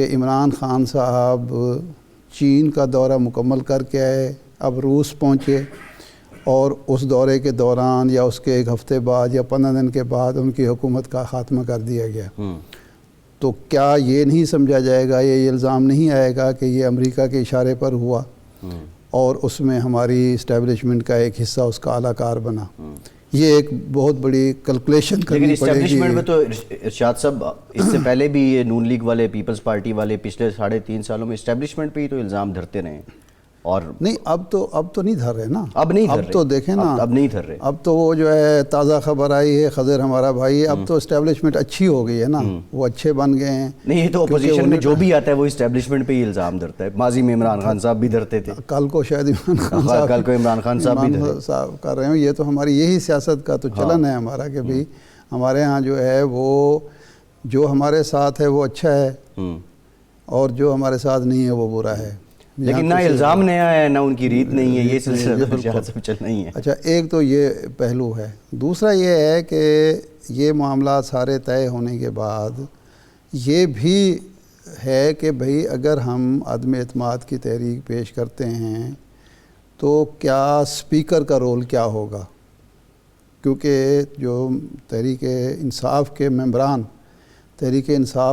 کہ عمران خان صاحب چین کا دورہ مکمل کر کے آئے، اب روس پہنچے، اور اس دورے کے دوران یا اس کے ایک ہفتے بعد یا 15 دن کے بعد ان کی حکومت کا خاتمہ کر دیا گیا. تو کیا یہ نہیں سمجھا جائے گا، یہ الزام نہیں آئے گا کہ یہ امریکہ کے اشارے پر ہوا اور اس میں ہماری اسٹیبلشمنٹ کا ایک حصہ اس کا اعلیٰ کار بنا؟ یہ ایک بہت بڑی کیلکولیشن کرنی پڑے گی. لیکن اسٹیبلشمنٹ میں تو ارشاد صاحب اس سے پہلے بھی یہ نون لیگ والے، پیپلز پارٹی والے پچھلے 3.5 سالوں میں اسٹیبلشمنٹ پہ ہی تو الزام دھرتے رہے، اور نہیں اب تو نہیں دھر رہے نا. اب نہیں دھر رہے، اب تو دیکھیں نا، اب نہیں دھر رہے. اب تو وہ جو ہے تازہ خبر آئی ہے، خضر ہمارا بھائی، اب تو اسٹیبلشمنٹ اچھی ہو گئی ہے نا، وہ اچھے بن گئے ہیں. نہیں، یہ تو اپوزیشن میں جو بھی آتا ہے وہ اسٹیبلشمنٹ پہ ہی الزام دھرتا ہے. ماضی میں عمران خان صاحب بھی دھرتے تھے، کل کو شاید کل کو عمران خان صاحب بھی صاحب کر رہے ہوں. یہ تو ہماری یہی سیاست کا تو چلن ہے ہمارا کہ بھئی ہمارے ہاں جو ہے وہ جو ہمارے ساتھ ہے وہ اچھا ہے، اور جو ہمارے ساتھ نہیں ہے وہ برا ہے. لیکن نہ الزام نیا ہے، نہ ان کی ریت نہیں ہے، یہ سلسلہ سب چلنا ہی ہے. اچھا، ایک تو یہ پہلو ہے. دوسرا یہ ہے کہ یہ معاملات سارے طے ہونے کے بعد یہ بھی ہے کہ بھئی اگر ہم عدم اعتماد کی تحریک پیش کرتے ہیں تو کیا اسپیکر کا رول کیا ہوگا؟ کیونکہ جو تحریک انصاف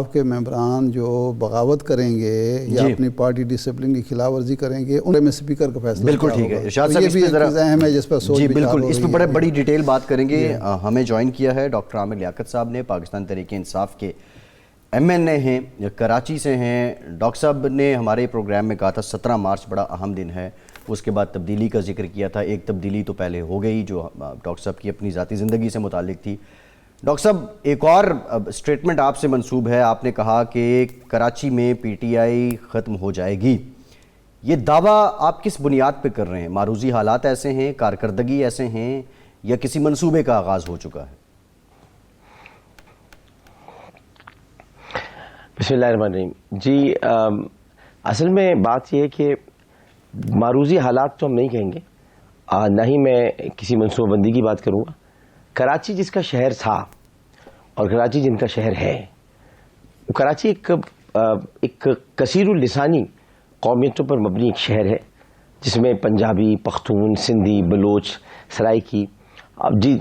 کے ممبران جو بغاوت کریں گے یا اپنی پارٹی ڈسپلن کی خلاف ورزی کریں گے، ان میں اسپیکر کا فیصلہ بالکل ٹھیک ہے. ارشاد صاحب یہ بھی ایک چیز اہم ہے جس پر سوچ جی بچار بالکل، ہو اس رہی پہ ہے. بڑی ڈیٹیل بات کریں گے. ہمیں جوائن کیا ہے ڈاکٹر عامر لیاقت صاحب نے، پاکستان تحریک انصاف کے MNA ہیں، کراچی سے ہیں. ڈاکٹر صاحب نے ہمارے پروگرام میں کہا تھا 17 مارچ بڑا اہم دن ہے، اس کے بعد تبدیلی کا ذکر کیا تھا. ایک تبدیلی تو پہلے ہو گئی جو ڈاکٹر صاحب کی اپنی ذاتی زندگی سے متعلق تھی. ڈاکٹر صاحب ایک اور اسٹیٹمنٹ آپ سے منسوب ہے، آپ نے کہا کہ کراچی میں PTI ختم ہو جائے گی. یہ دعویٰ آپ کس بنیاد پہ کر رہے ہیں؟ معروضی حالات ایسے ہیں، کارکردگی ایسے ہیں، یا کسی منصوبے کا آغاز ہو چکا ہے؟ بسم اللہ الرحمن الرحیم. جی اصل میں بات یہ ہے کہ معروضی حالات تو ہم نہیں کہیں گے، نہ ہی میں کسی منصوبہ بندی کی بات کروں گا. کراچی جس کا شہر تھا اور کراچی جن کا شہر ہے، وہ کراچی ایک کثیر اللسانی قومیتوں پر مبنی ایک شہر ہے، جس میں پنجابی، پختون، سندھی، بلوچ، سرائکی،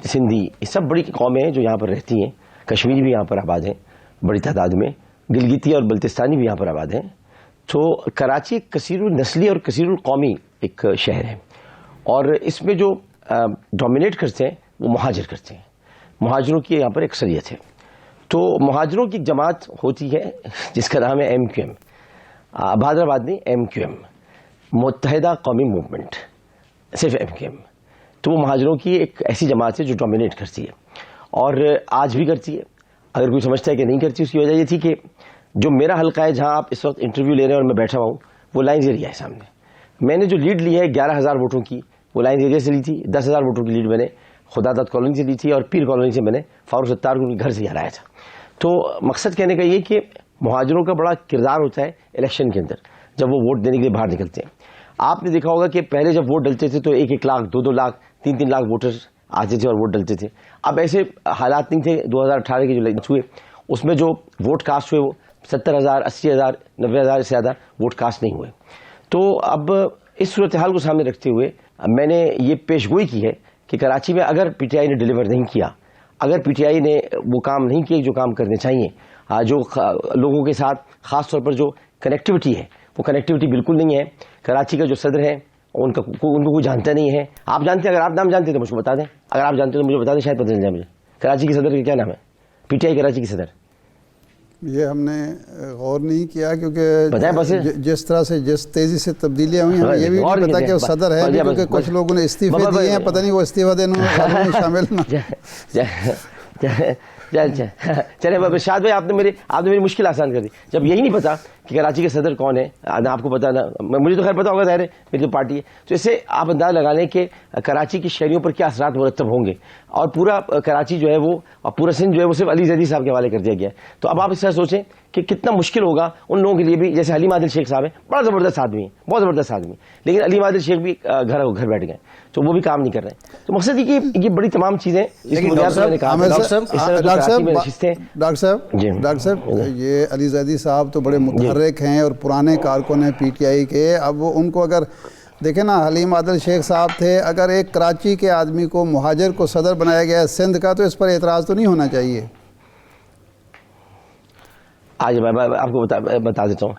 سندھی، یہ سب بڑی قومیں ہیں جو یہاں پر رہتی ہیں. کشمیری بھی یہاں پر آباد ہیں بڑی تعداد میں، گلگتی اور بلتستانی بھی یہاں پر آباد ہیں. تو کراچی ایک کثیر النسلی اور کثیر القومی ایک شہر ہے، اور اس میں جو ڈومینیٹ کرتے ہیں وہ مہاجر کرتے ہیں. مہاجروں کی یہاں پر اکثریت ہے. تو مہاجروں کی جماعت ہوتی ہے جس کا نام ہے MQM، بہادر آباد نہیں، MQM، متحدہ قومی موومنٹ، صرف MQM. تو وہ مہاجروں کی ایک ایسی جماعت ہے جو ڈومینیٹ کرتی ہے، اور آج بھی کرتی ہے. اگر کوئی سمجھتا ہے کہ نہیں کرتی، اس کی وجہ یہ تھی کہ جو میرا حلقہ ہے جہاں آپ اس وقت انٹرویو لے رہے ہیں اور میں بیٹھا ہوا ہوں، وہ لائنز ایریا ہے سامنے. میں نے جو لیڈ لی ہے 11,000 ووٹوں کی، وہ لائنز ایریا سے لی تھی. 10,000 ووٹوں کی لیڈ میں نے خدا داد کالونی سے لی تھی، اور پیر کالونی سے میں نے فاروق ستار کو گھر سے ہرایا تھا. تو مقصد کہنے کا یہ کہ مہاجروں کا بڑا کردار ہوتا ہے الیکشن کے اندر جب وہ ووٹ دینے کے لیے باہر نکلتے ہیں. آپ نے دیکھا ہوگا کہ پہلے جب ووٹ ڈلتے تھے تو 1-1 لاکھ، 2-2 لاکھ، 3-3 لاکھ ووٹر آتے تھے اور ووٹ ڈلتے تھے. اب ایسے حالات نہیں تھے. 2018 کے جو الیکشن ہوئے اس میں جو ووٹ کاسٹ ہوئے وہ 70,000، 80,000، 90,000 سے زیادہ ووٹ کاسٹ نہیں ہوئے. تو اب اس صورتحال کو سامنے رکھتے ہوئے میں نے یہ پیش گوئی کی ہے کہ کراچی میں اگر PTI نے ڈیلیور نہیں کیا، اگر PTI نے وہ کام نہیں کیے جو کام کرنے چاہیے، جو لوگوں کے ساتھ خاص طور پر جو کنیکٹیوٹی ہے وہ کنیکٹیوٹی بالکل نہیں ہے. کراچی کا جو صدر ہے ان کو کوئی جانتا نہیں ہے. آپ جانتے ہیں، اگر آپ نام جانتے تو مجھ کو بتا دیں، اگر آپ جانتے تو مجھے بتا دیں، شاید پتہ چل جائے مجھے. کراچی کے صدر کا کیا نام ہے؟ PTI کراچی کی صدر. یہ ہم نے غور نہیں کیا کیونکہ جس طرح سے جس تیزی سے تبدیلیاں ہوئی ہمیں یہ بھی نہیں پتا کہ وہ صدر ہے، کیونکہ کچھ لوگوں نے استعفے دیے ہیں، پتہ نہیں وہ استعفا دینے میں شامل چلے شاد بھائی، آپ نے میری مشکل آسان کر دی. جب یہی نہیں پتا کہ کراچی کے صدر کون ہے، نہ آپ کو پتا، نہ مجھے تو خیر پتا ہوگا، ظاہر ہے میری تو پارٹی ہے. تو اس سے آپ اندازہ لگا لیں کہ کراچی کی شہریوں پر کیا اثرات مرتب ہوں گے. اور پورا کراچی جو ہے وہ، اور پورا سندھ جو ہے وہ صرف علی زیدی صاحب کے حوالے کر دیا گیا ہے. تو اب آپ اس طرح سوچیں کہ کتنا مشکل ہوگا ان لوگوں کے لیے بھی. جیسے حلیم عادل شیخ صاحب ہیں، بڑا زبردست آدمی ہے، بہت زبردست آدمی، لیکن حلیم عادل شیخ بھی گھر بیٹھ گئے، تو وہ بھی کام نہیں کر رہے ہیں. تو مقصد یہ کہ یہ بڑی تمام چیزیں ڈاکٹر صاحب، یہ علی زیدی صاحب تو بڑے متحرک محرک ہیں اور پرانے کارکن ہیں پی ٹی آئی کے. اب وہ ان کو اگر دیکھیں نا, حلیم عادل شیخ صاحب تھے, اگر ایک کراچی کے آدمی کو مہاجر کو صدر بنایا گیا ہے سندھ کا, تو اس پر اعتراض تو نہیں ہونا چاہیے. آج میں آپ کو بتا دیتا ہوں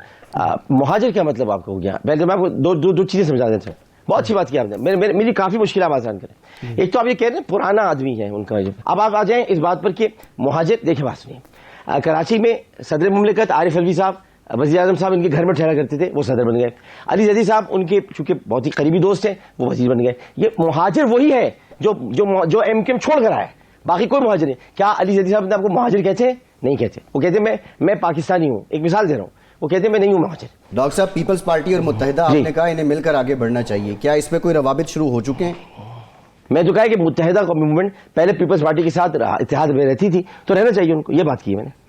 مہاجر کیا مطلب آپ کو ہو گیا. پہلے میں آپ کو دو چیزیں سمجھا دیتا ہوں. بہت اچھی بات کی آپ نے, میری کافی مشکل آپ آسان کریں. ایک تو آپ یہ کہہ رہے ہیں پرانا آدمی ہے ان کا. اب آپ آ جائیں اس بات پر کہ مہاجر, دیکھیں بات سنیے, کراچی میں صدر مملکت عارف علوی صاحب, وزیر اعظم صاحب ان کے گھر میں ٹھہرا کرتے تھے, وہ صدر بن گئے. علی زیدی صاحب ان کے چونکہ بہت ہی قریبی دوست ہیں, وہ وزیر بن گئے. یہ مہاجر وہی ہے جو ایم کیو ایم چھوڑ کر آیا ہے, باقی کوئی مہاجر نہیں. کیا علی زیدی صاحب نے آپ کو مہاجر کہتے ہیں؟ نہیں کہتے. وہ کہتے ہیں میں پاکستانی ہوں. ایک مثال دے رہا ہوں, وہ کہتے ہیں میں نہیں ہوں مہاجر. ڈاکٹر صاحب, پیپلز پارٹی اور متحدہ آپ نے کہا انہیں مل کر آگے بڑھنا چاہیے, کیا اس میں کوئی روابط شروع ہو چکے ہیں؟ میں تو کہا کہ متحدہ قومی موومنٹ پہلے پیپلز پارٹی کے ساتھ اتحاد میں رہتی تھی, تو رہنا چاہیے ان کو, یہ بات کی ہے میں نے.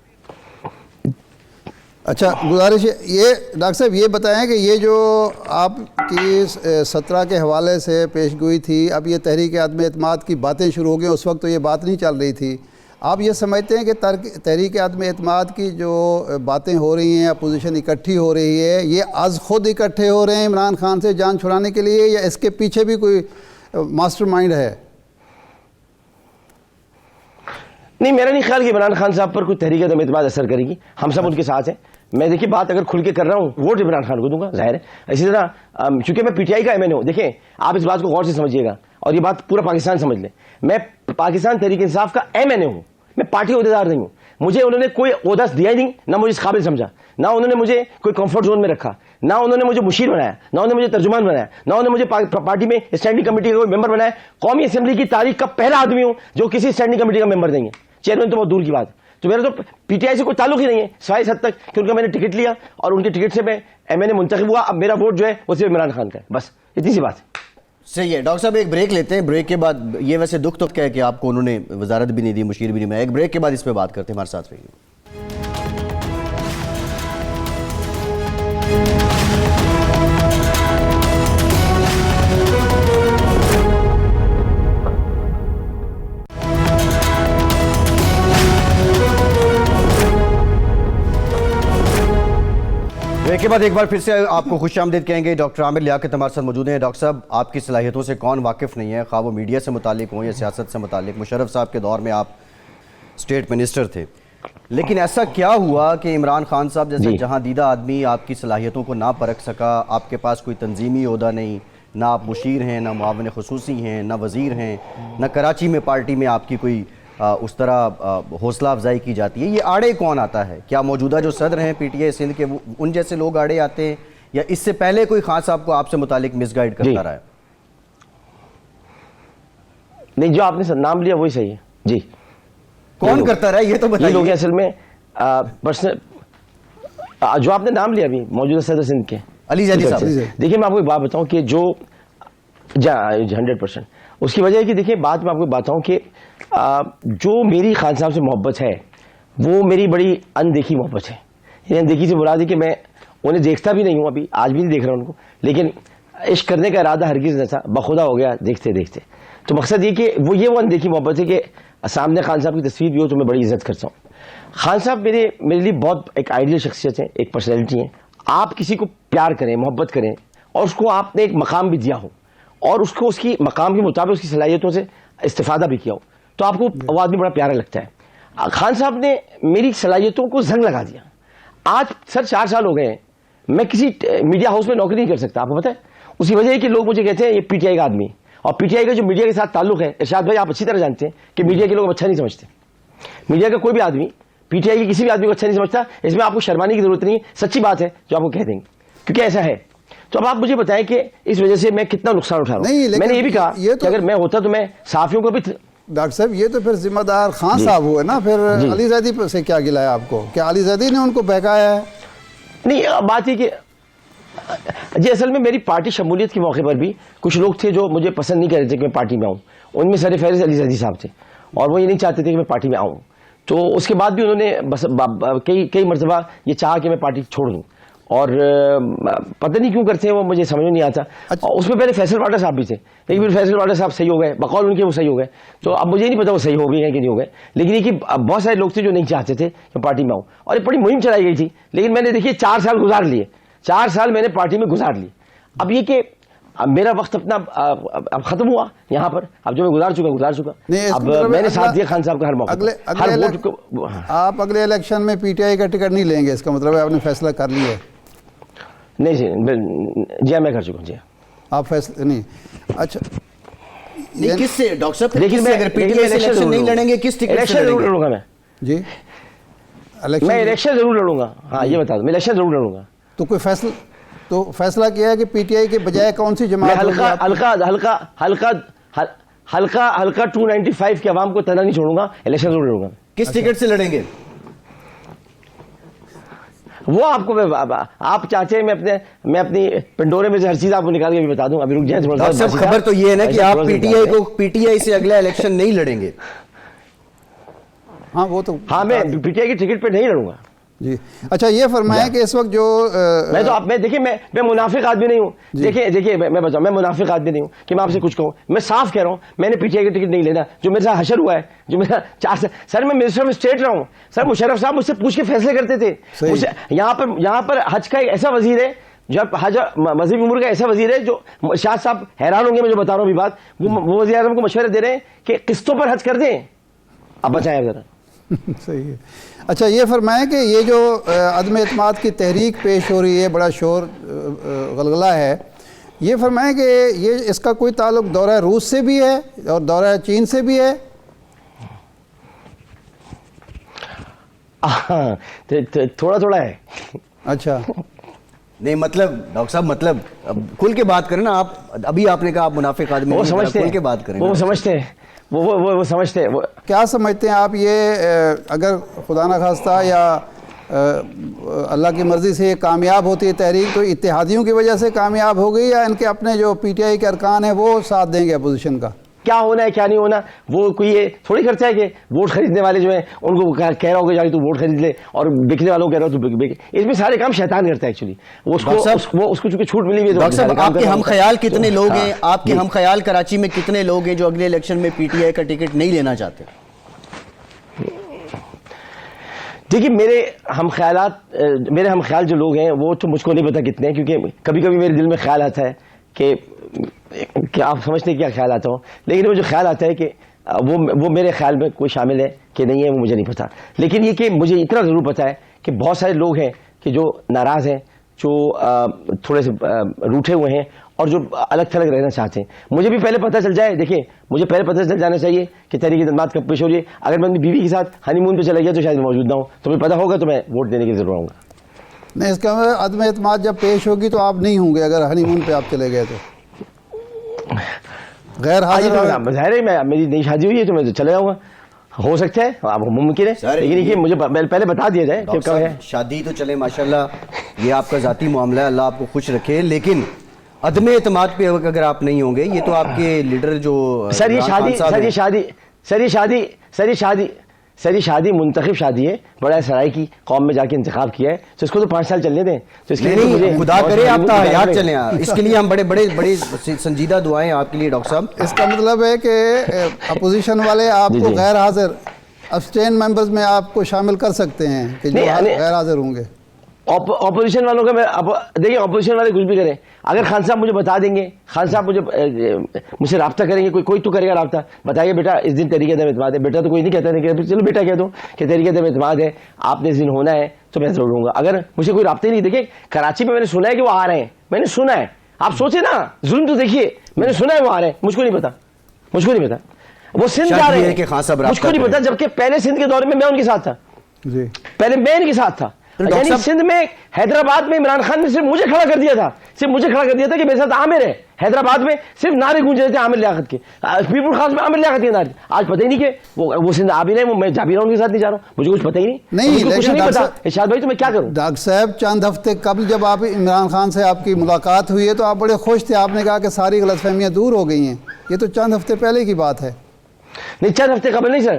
اچھا, گزارش یہ ڈاکٹر صاحب یہ بتائیں کہ یہ جو آپ کی 17 کے حوالے سے پیش گوئی تھی, اب یہ تحریک عدم اعتماد کی باتیں شروع ہو گئی, اس وقت تو یہ بات نہیں چل رہی تھی. آپ یہ سمجھتے ہیں کہ تحریک عدم اعتماد کی جو باتیں ہو رہی ہیں, اپوزیشن اکٹھی ہو رہی ہے, یہ از خود اکٹھے ہو رہے ہیں عمران خان سے جان چھڑانے کے لیے, یا اس کے پیچھے بھی کوئی ماسٹر مائنڈ ہے؟ نہیں, میرا نہیں خیال کہ عمران خان صاحب پر کوئی تحریک عدم اعتماد اثر کرے گی. ہم سب ان کے ساتھ ہیں. میں دیکھیے بات اگر کھل کے کر رہا ہوں, ووٹ عمران خان کو دوں گا, ظاہر ہے. اسی طرح چونکہ میں پی ٹی آئی کا ایم این اے ہوں, دیکھیں آپ اس بات کو غور سے سمجھیے گا اور یہ بات پورا پاکستان سمجھ لیں. میں پاکستان تحریک انصاف کا ایم این اے ہوں, میں پارٹی عہدیدار نہیں ہوں. مجھے انہوں نے کوئی عہدہ دیا ہی نہیں, نہ مجھے اس قابل سمجھا, نہ انہوں نے مجھے کوئی کمفرٹ زون میں رکھا, نہ انہوں نے مجھے مشیر بنایا, نہ انہوں نے مجھے ترجمان بنایا, نہ انہوں نے مجھے پارٹی میں اسٹینڈنگ کمیٹی کا کوئی ممبر بنایا. قومی اسمبلی کی تاریخ کا پہلا آدمی ہوں جو کسی اسٹینڈنگ کمیٹی کا ممبر نہیں ہے. چیئرمین تو بہت دور کی بات ہے. تو میرا تو پی ٹی آئی سے کوئی تعلق ہی نہیں ہے سوائے اس حد تک کہ ان کا میں نے ٹکٹ لیا اور ان کے ٹکٹ سے میں ایم این اے منتخب ہوا. اب میرا ووٹ جو ہے وہ صرف عمران خان کا ہے, بس اتنی سی بات ہے. صحیح ہے. ڈاکٹر صاحب ایک بریک لیتے ہیں, بریک کے بعد یہ ویسے دکھ تو کیا ہے کہ آپ کو انہوں نے وزارت بھی نہیں دی, مشیر بھی نہیں بنایا. ایک بریک کے بعد اس پہ بات کرتے ہیں, ہمارے ساتھ رہیے. بریک کے بعد ایک بار پھر سے آپ کو خوش آمدید کہیں گے. ڈاکٹر عامر لیاقت ہمارے ساتھ موجود ہیں. ڈاکٹر صاحب, آپ کی صلاحیتوں سے کون واقف نہیں ہے, خواہ وہ میڈیا سے متعلق ہوں یا سیاست سے متعلق. مشرف صاحب کے دور میں آپ اسٹیٹ منسٹر تھے, لیکن ایسا کیا ہوا کہ عمران خان صاحب جیسے جہاں دیدہ آدمی آپ کی صلاحیتوں کو نہ پرکھ سکا؟ آپ کے پاس کوئی تنظیمی عہدہ نہیں, نہ آپ مشیر ہیں, نہ معاون خصوصی ہیں, نہ وزیر ہیں, نہ کراچی میں پارٹی میں آپ کی کوئی اس طرح حوصلہ افزائی کی جاتی ہے. یہ آڑے کون آتا ہے؟ کیا موجودہ جو صدر ہیں پی ٹی آئی سندھ کے, ان جیسے لوگ آڑے آتے ہیں, یا اس سے پہلے کوئی خان صاحب کو آپ سے متعلق مس گائیڈ کرتا رہا ہے؟ نہیں, جو آپ نے نام لیا وہی صحیح ہے. جی, کون کرتا رہا ہے یہ تو بتائیے. یہ لوگ اصل میں جو آپ نے نام لیا ابھی موجودہ صدر سندھ کے علی زیدی صاحب. دیکھیے میں آپ کو ایک بات بتاؤں کہ جو 100% اس کی وجہ ہے کہ دیکھیے بات میں آپ کو بتاؤں کہ جو میری خان صاحب سے محبت ہے وہ میری بڑی اندیکھی محبت ہے. یعنی اندیکھی سے مراد ہے کہ میں انہیں دیکھتا بھی نہیں ہوں, ابھی آج بھی نہیں دیکھ رہا ان کو, لیکن عشق کرنے کا ارادہ ہرگز نہ تھا, بخدا ہو گیا دیکھتے دیکھتے. تو مقصد یہ کہ وہ اندیکھی محبت ہے کہ سامنے خان صاحب کی تصویر بھی ہو تو میں بڑی عزت کرتا ہوں. خان صاحب میرے لیے بہت ایک آئیڈیل شخصیت ہے, ایک پرسنالٹی ہے. آپ کسی کو پیار کریں, محبت کریں, اور اس کو آپ نے ایک مقام بھی دیا ہو اور اس کو اس کی مقام کے مطابق اس کی صلاحیتوں سے استفادہ بھی کیا ہو, تو آپ کو وہ آدمی بڑا پیارا لگتا ہے. خان صاحب نے میری صلاحیتوں کو زنگ لگا دیا. آج سر 4 سال ہو گئے ہیں, میں کسی میڈیا ہاؤس میں نوکری نہیں کر سکتا. آپ کو پتہ ہے اس کی وجہ ہے کہ لوگ مجھے کہتے ہیں یہ پی ٹی آئی کا آدمی, اور پی ٹی آئی کا جو میڈیا کے ساتھ تعلق ہے, ارشاد بھائی آپ اچھی طرح جانتے ہیں کہ میڈیا کے لوگ اچھا نہیں سمجھتے. میڈیا کا کوئی بھی آدمی پی ٹی آئی کے کسی بھی آدمی کو اچھا نہیں سمجھتا. اس میں آپ کو شرمانے کی ضرورت نہیں, سچی بات ہے جو آپ کو کہہ دیں گے, کیونکہ ایسا ہے. تو اب آپ مجھے بتائیں کہ اس وجہ سے میں کتنا نقصان اٹھا رہا ہوں. میں نے یہ بھی کہا کہ اگر میں ہوتا تو میں صحافیوں کو بھی. ڈاکٹر صاحب یہ تو پھر ذمہ دار خان صاحب ہوئے نا, پھر علی زیدی سے کیا گلا ہے آپ کو؟ کیا علی زیدی نے ان کو بہکایا ہے؟ نہیں, بات یہ کہ جی اصل میں میری پارٹی شمولیت کے موقع پر بھی کچھ لوگ تھے جو مجھے پسند نہیں کر رہے تھے کہ میں پارٹی میں آؤں. ان میں سر فہرست علی زیدی صاحب تھے, اور وہ یہ نہیں چاہتے تھے کہ میں پارٹی میں آؤں. تو اس کے بعد بھی انہوں نے بس کئی مرتبہ یہ چاہا کہ میں پارٹی چھوڑ دوں, اور پتہ نہیں کیوں کرتے ہیں وہ، مجھے سمجھ میں نہیں آتا. اور اس میں پہلے فیصل واٹر صاحب بھی تھے، لیکن پھر فیصل واٹر صاحب صحیح ہو گئے، بقول ان کے وہ صحیح ہو گئے. تو اب مجھے نہیں پتا وہ صحیح ہو گئے ہیں کہ نہیں ہو گئے، لیکن یہ کہ بہت سارے لوگ تھے جو نہیں چاہتے تھے کہ پارٹی میں آؤں، اور ایک بڑی مہم چلائی گئی تھی. لیکن میں نے دیکھیے 4 سال گزار لیے، 4 سال میں نے پارٹی میں گزار لیے. اب یہ کہ اب میرا وقت اپنا اب ختم ہوا یہاں پر، اب جو میں گزار چکا. اب میں نے ساتھ دیا خان صاحب کا ہر موقع، ہر ووٹ کو. آپ اگلے الیکشن میں پی ٹی آئی کا ٹکٹ نہیں لیں گے، اس کا مطلب ہے آپ نے فیصلہ کر لیا ہے؟ نہیں جی ہاں میں کر چکا ہوں. جی آپ فیصلہ نہیں. اچھا نہیں کس سے ڈاکٹر صاحب، لیکن میں اگر پی ٹی آئی سے الیکشن نہیں لڑیں گے کس ٹکٹ سے الیکشن ضرور لڑوں گا میں. جی میں الیکشن ضرور لڑوں گا. ہاں یہ بتا دوں میں الیکشن ضرور لڑوں گا. تو کوئی فیصلہ کیا ہے کہ پی ٹی آئی کے بجائے کون سی جماعت ہوگی؟ ہلکا 295 کے عوام کو تنہا نہیں چھوڑوں گا، الیکشن ضرور لڑوں گا. کس ٹکٹ سے لڑیں گے؟ وہ آپ کو آپ چاہتے ہیں میں اپنی پنڈورے میں سے ہر چیز آپ کو نکال کے بھی بتا دوں. ابھی رک جائیں تھوڑا سا. خبر تو یہ ہے نا کہ آپ پی ٹی آئی سے اگلا الیکشن نہیں لڑیں گے. ہاں وہ تو ہاں میں پی ٹی آئی کی ٹکٹ پہ نہیں لڑوں گا. جی اچھا یہ فرمائیں کہ اس وقت جو میں تو میں دیکھیے میں منافق آدمی نہیں ہوں. دیکھیے میں بتاؤں میں منافق آدمی نہیں ہوں کہ میں آپ سے کچھ کہوں. میں صاف کہہ رہا ہوں میں نے پی ٹی آئی کی ٹکٹ نہیں لینا. جو میرے ساتھ حشر ہوا ہے، جو میرا 4 سال سر میں منسٹر آف اسٹیٹ رہا ہوں. سر مشرف صاحب مجھ سے پوچھ کے فیصلے کرتے تھے. یہاں پر حج کا ایک ایسا وزیر ہے، جب حج مذہبی امور کا ایسا وزیر ہے جو شاہ صاحب حیران ہوں گے میں جو بتا رہا ہوں ابھی بات، وہ وزیر اعظم کو مشورے دے رہے ہیں کہ قسطوں پر حج کر دیں. اب بچائیں ذرا. صحیح ہے. اچھا یہ فرمائیں کہ یہ جو عدم اعتماد کی تحریک پیش ہو رہی ہے، بڑا شور غلغلہ ہے، یہ فرمائیں کہ یہ اس کا کوئی تعلق دورہ روس سے بھی ہے اور دورہ چین سے بھی ہے؟ تھوڑا ہے. اچھا نہیں مطلب ڈاکٹر صاحب مطلب کھل کے بات کریں نا. آپ ابھی آپ نے کہا آپ منافق آدمی، وہ سمجھتے کھل کے بات کریں. وہ سمجھتے ہیں وہ سمجھتے ہیں. کیا سمجھتے ہیں آپ یہ اگر خدا نخواستہ یا اللہ کی مرضی سے یہ کامیاب ہوتی ہے تحریک، تو اتحادیوں کی وجہ سے کامیاب ہو گئی یا ان کے اپنے جو پی ٹی آئی کے ارکان ہیں وہ ساتھ دیں گے اپوزیشن کا؟ کیا ہونا ہے کیا نہیں ہونا وہ کوئی یہ تھوڑی کرتا ہے کہ ووٹ خریدنے والے جو ہیں ان کو کہہ رہا ہو کہ جا تو ووٹ خرید لے، اور بکنے والوں کو کہہ رہا ہو تو بک. اس میں سارے کام شیطان کرتا ہے ایکچولی. اس کو چونکہ چھوٹ ملی ہوئی ہے. ڈاکٹر صاحب آپ کے ہم خیال کتنے لوگ ہیں، آپ کے ہم خیال کراچی میں کتنے لوگ ہیں جو اگلے الیکشن میں پی ٹی آئی کا ٹکٹ نہیں لینا چاہتے؟ دیکھیے میرے ہم خیال جو لوگ ہیں وہ تو مجھ کو نہیں پتا کتنے ہیں، کیونکہ کبھی کبھی میرے دل میں خیال آتا ہے کہ آپ سمجھتے ہیں کیا خیال آتا ہو، لیکن وہ جو خیال آتا ہے کہ وہ میرے خیال میں کوئی شامل ہے کہ نہیں ہے وہ مجھے نہیں پتا. لیکن یہ کہ مجھے اتنا ضرور پتا ہے کہ بہت سارے لوگ ہیں کہ جو ناراض ہیں، جو تھوڑے سے روٹھے ہوئے ہیں اور جو الگ تھلگ رہنا چاہتے ہیں. مجھے بھی پہلے پتہ چل جائے. دیکھیں مجھے پہلے پتہ چل جانا چاہیے کہ تحریک انصاف کب پیش ہو رہی ہے. اگر میں اپنی بیوی کے ساتھ ہنی مون پہ چلا گیا تو شاید میں موجود نہ ہوں، تو مجھے پتا ہوگا تو میں ووٹ دینے کے ضرور آؤں گا. نہیں اس کا عدم اعتماد جب پیش ہوگی تو آپ نہیں ہوں گے اگر ہنی مون پہ آپ چلے گئے تو؟ غیر حاضر ظاہر ہے میری نئی شادی ہوئی ہے تو میں چلے جاؤں گا. ہو سکتا ہے آپ ممکن ہے، لیکن یہ مجھے پہلے بتا دیا جائے کہ کب ہے. شادی تو چلے ماشاءاللہ یہ آپ کا ذاتی معاملہ ہے، اللہ آپ کو خوش رکھے، لیکن عدم اعتماد پہ اگر آپ نہیں ہوں گے، یہ تو آپ کے لیڈر جو سر یہ شادی منتخب شادی ہے، بڑا سرائے کی قوم میں جا کے انتخاب کیا ہے، تو اس کو تو 5 سال چلنے دیں. تو اس کے لیے خدا کرے آپ کا حیات چلیں. اس کے لیے ہم بڑے سنجیدہ دعائیں آپ کے لیے ڈاکٹر صاحب. اس کا مطلب ہے کہ اپوزیشن والے آپ کو غیر حاضر ابسٹین ممبرز میں آپ کو شامل کر سکتے ہیں کہ جو غیر حاضر ہوں گے. اپوزیشن والوں کا دیکھیں اپوزیشن والے کچھ بھی کریں، اگر خان صاحب مجھے بتا دیں گے، خان صاحب مجھ سے رابطہ کریں گے، کوئی تو کرے گا رابطہ، بتائیے بیٹا اس دن تحریک عدم اعتماد ہے. بیٹا تو کوئی نہیں کہتا نہیں، چلو بیٹا کہہ دو کہ تحریک عدم اعتماد ہے، آپ نے اس دن ہونا ہے تو میں ضرور ہوں گا. اگر مجھے کوئی رابطہ ہی نہیں. دیکھیں کراچی میں نے سنا ہے کہ وہ آ رہے ہیں، میں نے سنا ہے. آپ سوچیں نا ظلم تو دیکھیے، میں نے سنا ہے وہ آ رہے ہیں، مجھ کو نہیں پتا وہ سندھ جا رہے ہیں، مجھ کو نہیں پتا. جبکہ پہلے سندھ کے دورے میں ان کے ساتھ تھا، پہلے میں ان کے ساتھ تھا. یعنی سندھ میں حیدرآباد میں عمران خان نے صرف مجھے کھڑا کر دیا تھا کہ میرے ساتھ عامر ہے. حیدرآباد میں صرف نعرے گونج رہے تھے عامر لیاقت کے، پیپل خاص میں عامر لیاقت کے نعرے. آج پتہ ہی نہیں کہ وہ سندھ آ بھی رہے ہیں، میں جا بھی رہا ہوں ان کے ساتھ نہیں جا رہا ہوں، مجھے کچھ پتہ ہی نہیں. کچھ نہیں پتا ارشاد بھائی، تو میں کیا کروں. ڈاکٹر صاحب چند ہفتے قبل جب آپ عمران خان سے آپ کی ملاقات ہوئی ہے تو آپ بڑے خوش تھے، آپ نے کہا کہ ساری غلط فہمیاں دور ہو گئی ہیں. یہ تو چند ہفتے پہلے کی بات ہے. نہیں چند ہفتے قبل نہیں سر،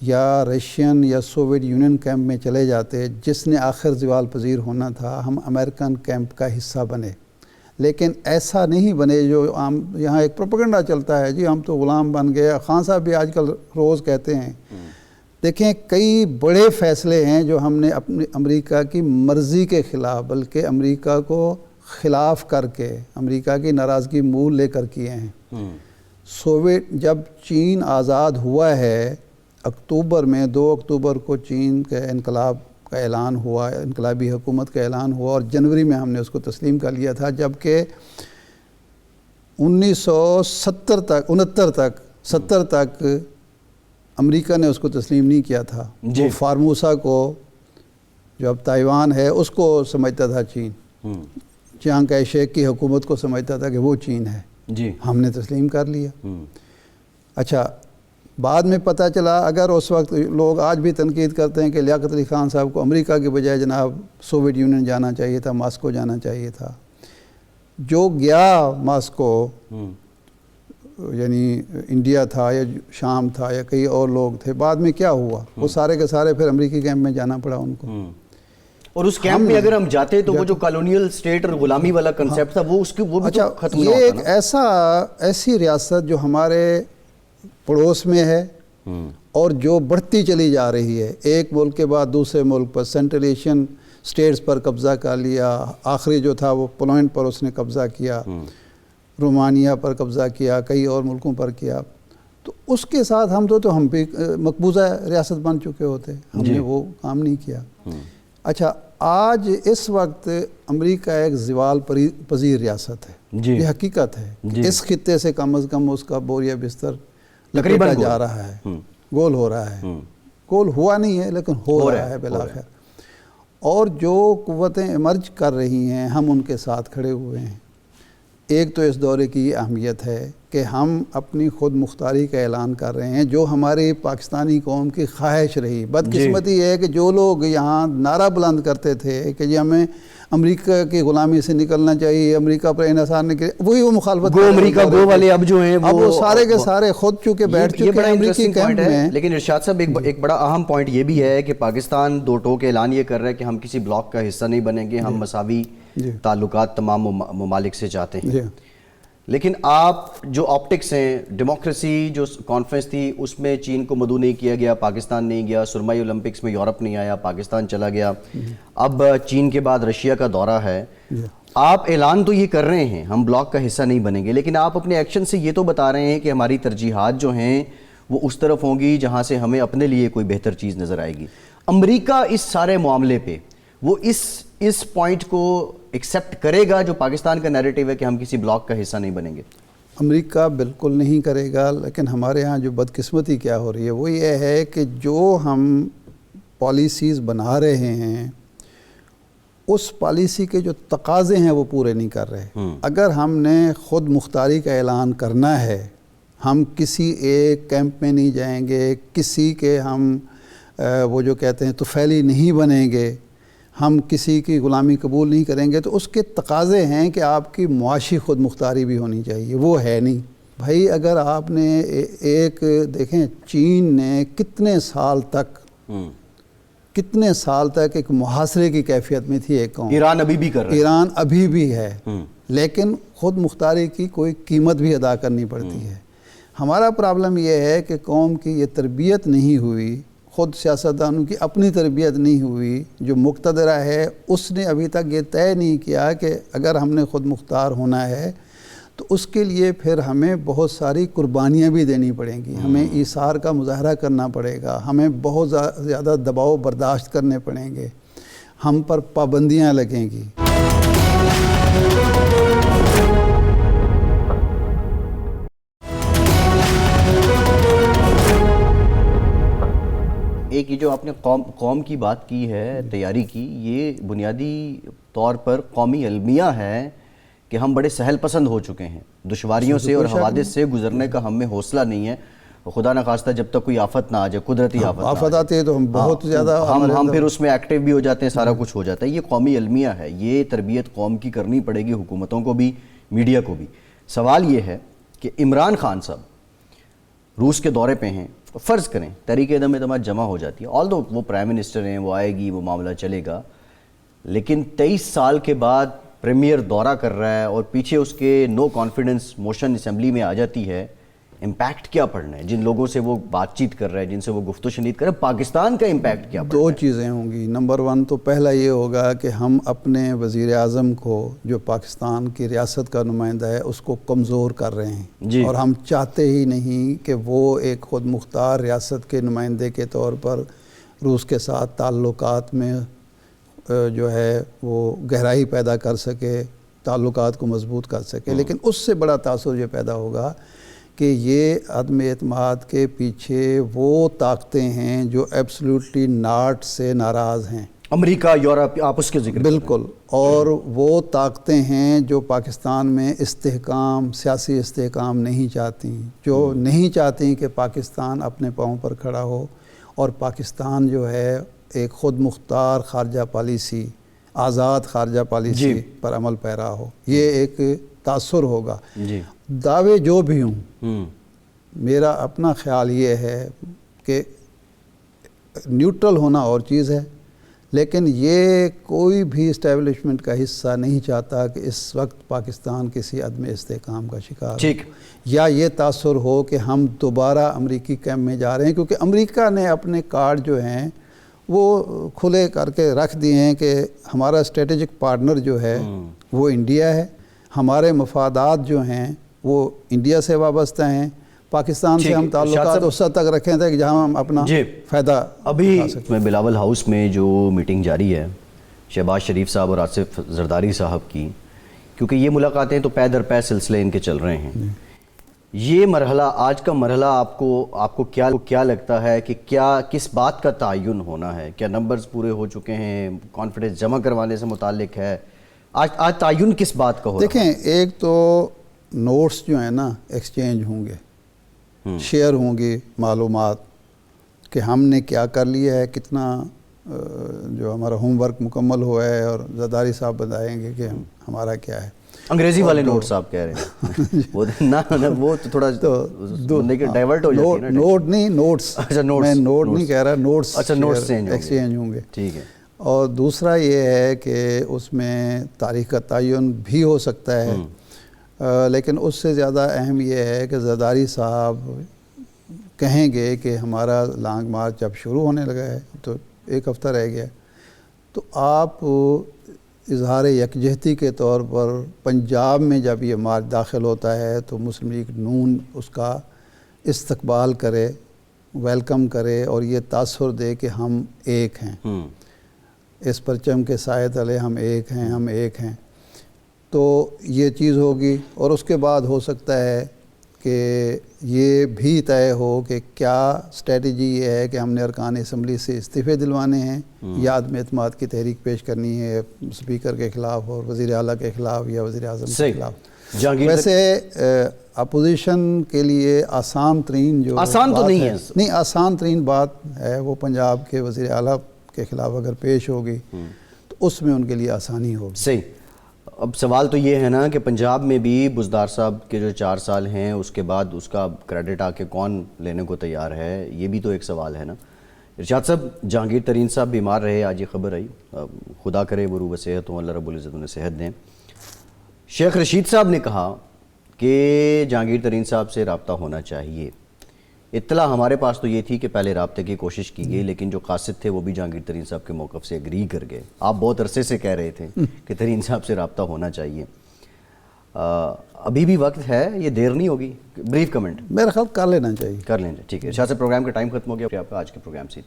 یا رشین یا سوویت یونین کیمپ میں چلے جاتے جس نے آخر زوال پذیر ہونا تھا، ہم امریکن کیمپ کا حصہ بنے، لیکن ایسا نہیں بنے جو عام یہاں ایک پروپیگنڈا چلتا ہے، جی ہم تو غلام بن گئے۔ خان صاحب بھی آج کل روز کہتے ہیں، دیکھیں کئی بڑے فیصلے ہیں جو ہم نے اپنی امریکہ کی مرضی کے خلاف، بلکہ امریکہ کو خلاف کر کے امریکہ کی ناراضگی مول لے کر کیے ہیں۔ سوویت جب چین آزاد ہوا ہے اکتوبر میں، 2 اکتوبر کو چین کے انقلاب کا اعلان ہوا، انقلابی حکومت کا اعلان ہوا، اور جنوری میں ہم نے اس کو تسلیم کر لیا تھا، جبکہ 1970 تک امریکہ نے اس کو تسلیم نہیں کیا تھا۔ وہ فارموسا کو، جو اب تائیوان ہے، اس کو سمجھتا تھا چین، چیانگ کائی شیک کی حکومت کو سمجھتا تھا کہ وہ چین ہے، ہم نے تسلیم کر لیا۔ اچھا، بعد میں پتہ چلا، اگر اس وقت لوگ آج بھی تنقید کرتے ہیں کہ لیاقت علی خان صاحب کو امریکہ کے بجائے جناب سوویت یونین جانا چاہیے تھا، ماسکو جانا چاہیے تھا، جو گیا ماسکو یعنی انڈیا تھا یا شام تھا یا کئی اور لوگ تھے، بعد میں کیا ہوا؟ وہ سارے کے سارے پھر امریکی کیمپ میں جانا پڑا ان کو۔ اور اس کیمپ میں اگر ہم جاتے تو وہ جو کالونیل سٹیٹ اور غلامی والا کنسیپٹ تھا وہ بھی تو ختم نہ ہوتا۔ یہ ایک ایسی ریاست جو ہمارے پڑوس میں ہے اور جو بڑھتی چلی جا رہی ہے، ایک ملک کے بعد دوسرے ملک پر، سینٹرل ایشین سٹیٹس پر قبضہ کر لیا، آخری جو تھا وہ پولینڈ پر اس نے قبضہ کیا، رومانیہ پر قبضہ کیا، کئی اور ملکوں پر کیا، تو اس کے ساتھ ہم بھی مقبوضہ ریاست بن چکے ہوتے، ہم نے وہ کام نہیں کیا۔ اچھا، آج اس وقت امریکہ ایک زوال پذیر ریاست ہے، یہ حقیقت ہے۔ اس خطے سے کم از کم اس کا بوریا بستر لپیٹا جا رہا ہے، گول ہو رہا ہے، گول ہوا نہیں ہے لیکن ہو رہا ہے بالآخر۔ اور جو قوتیں ایمرج کر رہی ہیں ہم ان کے ساتھ کھڑے ہوئے ہیں۔ ایک تو اس دورے کی یہ اہمیت ہے کہ ہم اپنی خود مختاری کا اعلان کر رہے ہیں، جو ہماری پاکستانی قوم کی خواہش رہی۔ بدقسمتی یہ ہے کہ جو لوگ یہاں نعرہ بلند کرتے تھے کہ جی ہمیں امریکہ کی غلامی سے نکلنا چاہیے، امریکہ پر انحصار نہیں کرے، وہی وہ مخالفت گو امریکہ گو والے اب جو ہیں وہ سارے کے سارے خود چکے بیٹھ چکے ہیں امریکی کیمپ میں۔ لیکن ارشاد صاحب ایک بڑا اہم پوائنٹ یہ بھی ہے کہ پاکستان دو ٹوک اعلان یہ کر رہا ہے کہ ہم کسی بلاک کا حصہ نہیں بنیں گے، ہم مساوی تعلقات تمام ممالک سے چاہتے ہیں۔ لیکن آپ جو آپٹکس ہیں، ڈیموکریسی جو کانفرنس تھی اس میں چین کو مدعو نہیں کیا گیا، پاکستان نہیں گیا، سرمائی اولمپکس میں یورپ نہیں آیا، پاکستان چلا گیا، اب چین کے بعد رشیا کا دورہ ہے۔ آپ اعلان تو یہ کر رہے ہیں ہم بلاک کا حصہ نہیں بنیں گے، لیکن آپ اپنے ایکشن سے یہ تو بتا رہے ہیں کہ ہماری ترجیحات جو ہیں وہ اس طرف ہوں گی جہاں سے ہمیں اپنے لیے کوئی بہتر چیز نظر آئے گی۔ امریکہ اس سارے معاملے پہ وہ اس پوائنٹ کو ایکسیپٹ کرے گا جو پاکستان کا نیریٹیو ہے کہ ہم کسی بلاک کا حصہ نہیں بنیں گے؟ امریکہ بالکل نہیں کرے گا، لیکن ہمارے ہاں جو بدقسمتی کیا ہو رہی ہے وہ یہ ہے کہ جو ہم پالیسیز بنا رہے ہیں اس پالیسی کے جو تقاضے ہیں وہ پورے نہیں کر رہے۔ اگر ہم نے خود مختاری کا اعلان کرنا ہے، ہم کسی ایک کیمپ میں نہیں جائیں گے، کسی کے ہم وہ جو کہتے ہیں طفیلی نہیں بنیں گے، ہم کسی کی غلامی قبول نہیں کریں گے، تو اس کے تقاضے ہیں کہ آپ کی معاشی خود مختاری بھی ہونی چاہیے، وہ ہے نہیں۔ بھائی اگر آپ نے ایک دیکھیں چین نے کتنے سال تک ایک محاصرے کی کیفیت میں تھی ایک قوم، ایران ابھی بھی کر رہا ہے، ایران ابھی بھی ہے، لیکن خود مختاری کی کوئی قیمت بھی ادا کرنی پڑتی ہے۔ ہمارا پرابلم یہ ہے کہ قوم کی یہ تربیت نہیں ہوئی، خود سیاستدانوں کی اپنی تربیت نہیں ہوئی، جو مقتدرہ ہے اس نے ابھی تک یہ طے نہیں کیا کہ اگر ہم نے خود مختار ہونا ہے تو اس کے لیے پھر ہمیں بہت ساری قربانیاں بھی دینی پڑیں گی، ہمیں ایثار کا مظاہرہ کرنا پڑے گا، ہمیں بہت زیادہ دباؤ برداشت کرنے پڑیں گے، ہم پر پابندیاں لگیں گی۔ ایک یہ جو آپ نے قوم کی بات کی ہے، تیاری کی، یہ بنیادی طور پر قومی المیہ ہے کہ ہم بڑے سہل پسند ہو چکے ہیں، دشواریوں سے اور حوادث سے گزرنے کا ہم میں حوصلہ نہیں ہے۔ خدا نخواستہ جب تک کوئی آفت نہ آ جائے، قدرتی آفت آتی ہے تو ہم بہت زیادہ ہم پھر اس میں ایکٹیو بھی ہو جاتے ہیں، سارا کچھ ہو جاتا ہے۔ یہ قومی المیہ ہے، یہ تربیت قوم کی کرنی پڑے گی، حکومتوں کو بھی، میڈیا کو بھی۔ سوال یہ ہے کہ عمران خان صاحب روس کے دورے پہ ہیں، فرض کریں تحریک عدم اعتماد جمع ہو جاتی ہے, آل دو وہ پرائم منسٹر ہیں, وہ آئے گی, وہ معاملہ چلے گا, لیکن 23 سال کے بعد پریمیئر دورہ کر رہا ہے اور پیچھے اس کے نو کانفیڈنس موشن اسمبلی میں آ جاتی ہے, امپیکٹ کیا پڑنا ہے جن لوگوں سے وہ بات چیت کر رہا ہے, جن سے وہ گفت و شنید کر رہا ہے, پاکستان کا امپیکٹ کیا پڑنا ہے؟ 2 چیزیں ہوں گی. نمبر 1 تو پہلا یہ ہوگا کہ ہم اپنے وزیر اعظم کو جو پاکستان کی ریاست کا نمائندہ ہے اس کو کمزور کر رہے ہیں جی. اور ہم چاہتے ہی نہیں کہ وہ ایک خود مختار ریاست کے نمائندے کے طور پر روس کے ساتھ تعلقات میں جو ہے وہ گہرائی پیدا کر سکے, تعلقات کو مضبوط کر سکے. لیکن اس سے بڑا تاثر یہ پیدا ہوگا کہ یہ عدم اعتماد کے پیچھے وہ طاقتیں ہیں جو ایبسلیوٹلی ناٹ سے ناراض ہیں, امریکہ, یورپ, آپس کے ذکر بالکل, اور وہ طاقتیں ہیں جو پاکستان میں استحکام, سیاسی استحکام نہیں چاہتی, جو نہیں چاہتی کہ پاکستان اپنے پاؤں پر کھڑا ہو اور پاکستان جو ہے ایک خود مختار خارجہ پالیسی, آزاد خارجہ پالیسی پر عمل پیرا ہو. یہ ایک تاثر ہوگا. جی. دعوے جو بھی ہوں, میرا اپنا خیال یہ ہے کہ نیوٹرل ہونا اور چیز ہے, لیکن یہ کوئی بھی اسٹیبلشمنٹ کا حصہ نہیں چاہتا کہ اس وقت پاکستان کسی عدم استحکام کا شکار ہو یا یہ تاثر ہو کہ ہم دوبارہ امریکی کیمپ میں جا رہے ہیں, کیونکہ امریکہ نے اپنے کارڈ جو ہیں وہ کھلے کر کے رکھ دیے ہیں کہ ہمارا اسٹریٹجک پارٹنر جو ہے وہ انڈیا ہے, ہمارے مفادات جو ہیں وہ انڈیا سے وابستہ ہیں, پاکستان سے ہم تعلقات اس حد تک رکھیں تھے کہ جہاں ہم اپنا فائدہ ابھی میں بلاول ہاؤس میں جو میٹنگ جاری ہے شہباز شریف صاحب اور آصف زرداری صاحب کی, کیونکہ یہ ملاقاتیں تو پے در پے سلسلے ان کے چل رہے ہیں, یہ مرحلہ, آج کا مرحلہ آپ کو کیا لگتا ہے کہ کس بات کا تعین ہونا ہے؟ کیا نمبرز پورے ہو چکے ہیں, کانفیڈنس جمع کروانے سے متعلق ہے, آج تعین کس بات کا ہو رہا ہے؟ دیکھیں, ایک تو نوٹس جو ہیں نا ایکسچینج ہوں گے, شیئر ہوں گی معلومات کہ ہم نے کیا کر لیا ہے, کتنا جو ہمارا ہوم ورک مکمل ہوا ہے, اور زرداری صاحب بتائیں گے کہ ہمارا کیا ہے. انگریزی والے نوٹس آپ کہہ رہے ہیں وہ تو تھوڑا ڈائیورٹ ہو جاتی ہے نا. نوٹ نہیں, نوٹس, میں نوٹ نہیں کہہ رہا, نوٹس ایکسچینج ہوں گے. ٹھیک ہے. اور دوسرا یہ ہے کہ اس میں تاریخ کا تعین بھی ہو سکتا ہے, لیکن اس سے زیادہ اہم یہ ہے کہ زرداری صاحب کہیں گے کہ ہمارا لانگ مارچ جب شروع ہونے لگا ہے تو 1 ہفتہ رہ گیا, تو آپ اظہار یکجہتی کے طور پر پنجاب میں جب یہ مارچ داخل ہوتا ہے تو مسلم لیگ نون اس کا استقبال کرے, ویلکم کرے اور یہ تاثر دے کہ ہم ایک ہیں, اس پرچم کے سائے تلے ہم ایک ہیں, ہم ایک ہیں. تو یہ چیز ہوگی, اور اس کے بعد ہو سکتا ہے کہ یہ بھی طے ہو کہ کیا اسٹریٹجی یہ ہے کہ ہم نے ارکان اسمبلی سے استعفے دلوانے ہیں یا عدم اعتماد کی تحریک پیش کرنی ہے اسپیکر کے خلاف اور وزیر اعلیٰ کے خلاف یا وزیر اعظم کے خلاف. ویسے اپوزیشن کے لیے آسان ترین جو آسان تو نہیں ہے, نہیں آسان ترین بات ہے وہ پنجاب کے وزیر اعلیٰ کے خلاف اگر پیش ہوگی تو اس میں ان کے لیے آسانی ہوگی. صحیح. اب سوال تو یہ ہے نا کہ پنجاب میں بھی بزدار صاحب کے جو 4 سال ہیں اس کے بعد اس کا کریڈٹ آ کے کون لینے کو تیار ہے, یہ بھی تو ایک سوال ہے نا. ارشاد صاحب, جہانگیر ترین صاحب بیمار رہے, آج یہ خبر آئی, خدا کرے وہ روح صحت ہوں, اللہ رب العزت انہیں صحت دیں. شیخ رشید صاحب نے کہا کہ جہانگیر ترین صاحب سے رابطہ ہونا چاہیے. اطلاع ہمارے پاس تو یہ تھی کہ پہلے رابطے کی کوشش کی گئی, لیکن جو قاصد تھے وہ بھی جہانگیر ترین صاحب کے موقف سے اگری کر گئے. آپ بہت عرصے سے کہہ رہے تھے کہ ترین صاحب سے رابطہ ہونا چاہیے, ابھی بھی وقت ہے, یہ دیر نہیں ہوگی؟ Brief comment. میرا خیال کر لینا چاہیے. کر لیں. ٹھیک ہے. ارشاد سے پروگرام کا ٹائم ختم ہو گیا. آپ کا آج کے پروگرام سے